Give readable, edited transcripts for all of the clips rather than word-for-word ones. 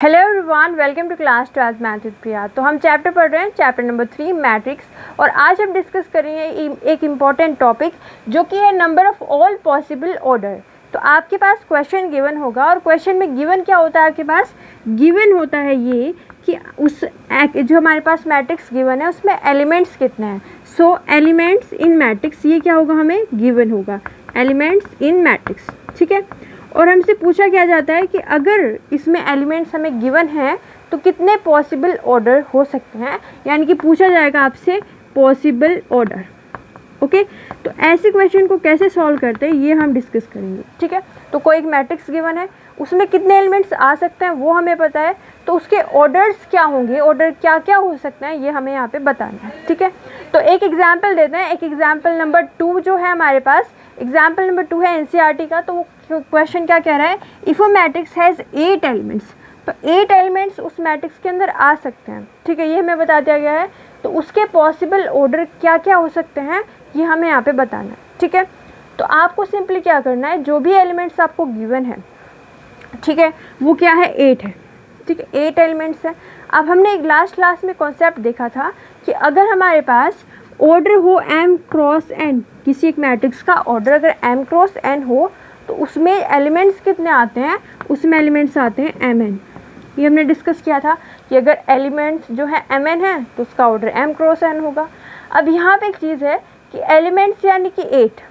Hello everyone, welcome to class 12 math with Priya. तो हम chapter पढ़ रहे हैं, चैप्टर नंबर 3 मैट्रिक्स। और आज हम डिस्कस करेंगे एक इम्पॉर्टेंट टॉपिक जो कि है number of all possible order. तो आपके पास क्वेश्चन गिवन होगा और क्वेश्चन में गिवन क्या होता है, आपके पास गिवन होता है ये कि उस जो हमारे पास मैट्रिक्स गिवन है उसमें एलिमेंट्स कितने हैं। सो एलिमेंट्स इन मैट्रिक्स, ये क्या होगा, हमें गिवन होगा एलिमेंट्स इन मैट्रिक्स, ठीक है। और हमसे पूछा क्या जाता है कि अगर इसमें एलिमेंट्स हमें गिवन हैं तो कितने पॉसिबल ऑर्डर हो सकते हैं, यानी कि पूछा जाएगा आपसे पॉसिबल ऑर्डर। ओके, तो ऐसे क्वेश्चन को कैसे सॉल्व करते हैं ये हम डिस्कस करेंगे, ठीक है। तो कोई एक मैट्रिक्स गिवन है, उसमें कितने एलिमेंट्स आ सकते हैं वो हमें पता है, तो उसके ऑर्डर्स क्या होंगे, ऑर्डर क्या क्या हो सकते हैं ये हमें यहाँ पे बताना है, ठीक है। तो एक एग्जाम्पल देते हैं, एक एग्जाम्पल नंबर 2 जो है हमारे पास, एग्जाम्पल नंबर 2 है एनसीईआरटी का। तो वो क्वेश्चन क्या कह रहा है, if a matrix has 8 elements, तो 8 एलिमेंट्स उस मैट्रिक्स के अंदर आ सकते हैं, ठीक है, ये हमें बता दिया गया है। तो उसके पॉसिबल ऑर्डर क्या क्या हो सकते हैं ये हमें यहाँ पे बताना है, ठीक है। तो आपको सिंपली क्या करना है, जो भी एलिमेंट्स आपको गिवन है, ठीक है, वो क्या है, 8 है, ठीक है, 8 एलिमेंट्स है। अब हमने एक लास्ट क्लास में कॉन्सेप्ट देखा था कि अगर हमारे पास ऑर्डर हो m क्रॉस n, किसी एक मैट्रिक्स का ऑर्डर अगर m क्रॉस n हो तो उसमें एलिमेंट्स कितने आते हैं, उसमें एलिमेंट्स आते हैं mn। ये हमने डिस्कस किया था कि अगर एलिमेंट्स जो है mn है तो उसका ऑर्डर m क्रॉस n होगा। अब यहाँ पे एक चीज़ है कि एलिमेंट्स यानी कि 8,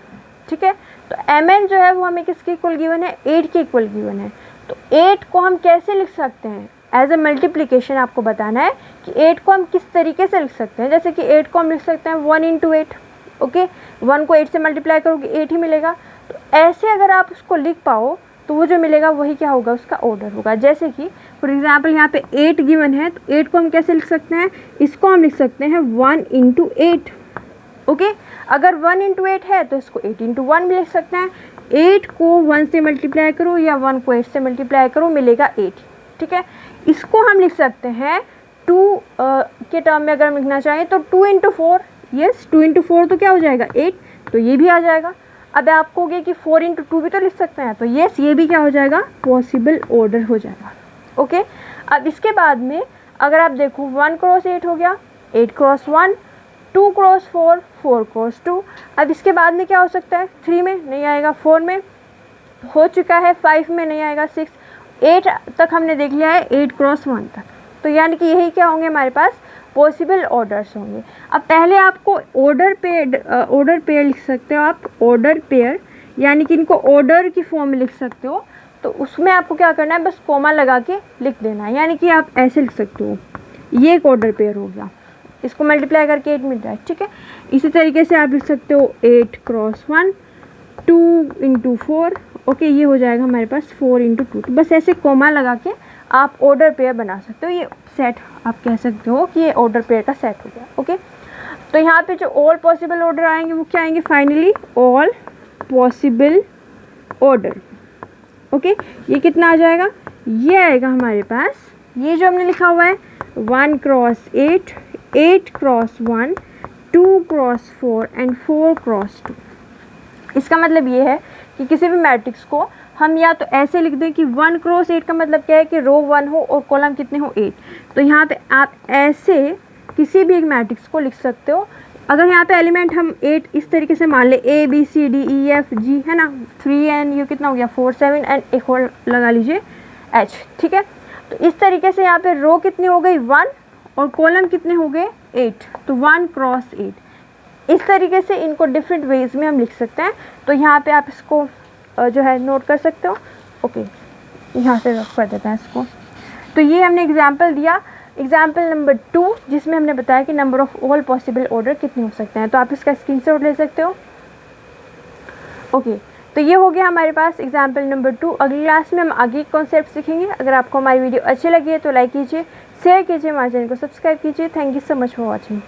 ठीक है, तो mn जो है वो हमें किसके इक्वल गिवन है, 8 के इक्वल गिवन है। तो 8 को हम कैसे लिख सकते हैं, एज अ मल्टीप्लिकेशन आपको बताना है कि 8 को हम किस तरीके से लिख सकते हैं। जैसे कि 8 को हम लिख सकते हैं 1 इंटू 8, ओके, 1 को 8 से मल्टीप्लाई करोगे 8 ही मिलेगा। तो ऐसे अगर आप उसको लिख पाओ तो वो जो मिलेगा वही क्या होगा, उसका ऑर्डर होगा। जैसे कि फॉर एग्जाम्पल यहाँ पे 8 गिवन है, तो 8 को हम कैसे लिख सकते हैं, इसको हम लिख सकते हैं 1 इंटू 8, ओके। अगर 1 इंटू 8 है तो इसको 8 इंटू 1 भी लिख सकते हैं। 8 को 1 से मल्टीप्लाई करो या 1 को 8 से मल्टीप्लाई करो, मिलेगा 8, ठीक है। इसको हम लिख सकते हैं 2 के टर्म में अगर हम लिखना चाहें तो 2 इंटू 4, यस 2 इंटू 4 तो क्या हो जाएगा 8, तो ये भी आ जाएगा। अब आप कहोगे कि 4 इंटू 2 भी तो लिख सकते हैं, तो यस ये भी क्या हो जाएगा, पॉसिबल ऑर्डर हो जाएगा, ओके। अब इसके बाद में अगर आप देखो 1 क्रॉस 8 हो गया, 8 क्रॉस 1, 2 क्रॉस 4, 4 क्रॉस 2। अब इसके बाद में क्या हो सकता है, 3 में नहीं आएगा, 4 में हो चुका है, 5 में नहीं आएगा, 6, 8 तक हमने देख लिया है, 8 क्रॉस 1 तक। तो यानी कि यही क्या होंगे, हमारे पास पॉसिबल ऑर्डर्स होंगे। अब पहले आपको ऑर्डर पेयर लिख सकते हो आप, ऑर्डर पेयर, यानी कि इनको ऑर्डर की फॉर्म में लिख सकते हो। तो उसमें आपको क्या करना है, बस कॉमा लगा के लिख देना है, यानी कि आप ऐसे लिख सकते हो, ये एक ऑर्डर पेयर हो गया, इसको मल्टीप्लाई करके 8 मिल रहा है, ठीक है। इसी तरीके से आप लिख सकते हो 8 क्रॉस 1, 2 इंटू 4, ओके, ये हो जाएगा हमारे पास 4 इंटू 2। तो बस ऐसे कोमा लगा के आप ऑर्डर पेयर बना सकते हो, ये सेट आप कह सकते हो कि ये ऑर्डर पेयर का सेट हो गया, ओके। तो यहाँ पे जो ऑल पॉसिबल ऑर्डर आएंगे वो क्या आएंगे, finally all possible order, okay. ये कितना आ जाएगा, ये आएगा हमारे पास, ये जो हमने लिखा हुआ है 1 cross 8, 8 cross 1, 2 cross 4 and 4 cross 2। इसका मतलब ये है कि किसी भी मैट्रिक्स को हम या तो ऐसे लिख दें कि 1 क्रॉस 8 का मतलब क्या है कि रो 1 हो और कॉलम कितने हो 8। तो यहाँ पे आप ऐसे किसी भी एक मैट्रिक्स को लिख सकते हो। अगर यहाँ पे एलिमेंट हम 8 इस तरीके से मान ले, A B C D E F G, है ना, 3 ये कितना हो गया 4 7 एंड एक और लगा लीजिए H, ठीक है। तो इस तरीके से यहाँ पे रो कितनी हो गई 1 और कॉलम कितने हो गए 8, तो 1 क्रॉस 8। इस तरीके से इनको डिफरेंट वेज में हम लिख सकते हैं। तो यहाँ पे आप इसको जो है नोट कर सकते हो, ओके, यहाँ से रख कर देते हैं इसको। तो ये हमने एग्जाम्पल दिया, एग्जाम्पल नंबर 2, जिसमें हमने बताया कि number of all possible order कितने हो सकते हैं। तो आप इसका स्क्रीनशॉट ले सकते हो, ओके। तो ये हो गया हमारे पास एग्जाम्पल नंबर 2। अगली क्लास में हम आगे कॉन्सेप्ट सीखेंगे। अगर आपको हमारी वीडियो अच्छी लगी है तो लाइक कीजिए, शेयर कीजिए, हमारे चैनल को सब्सक्राइब कीजिए। Thank you so much for watching.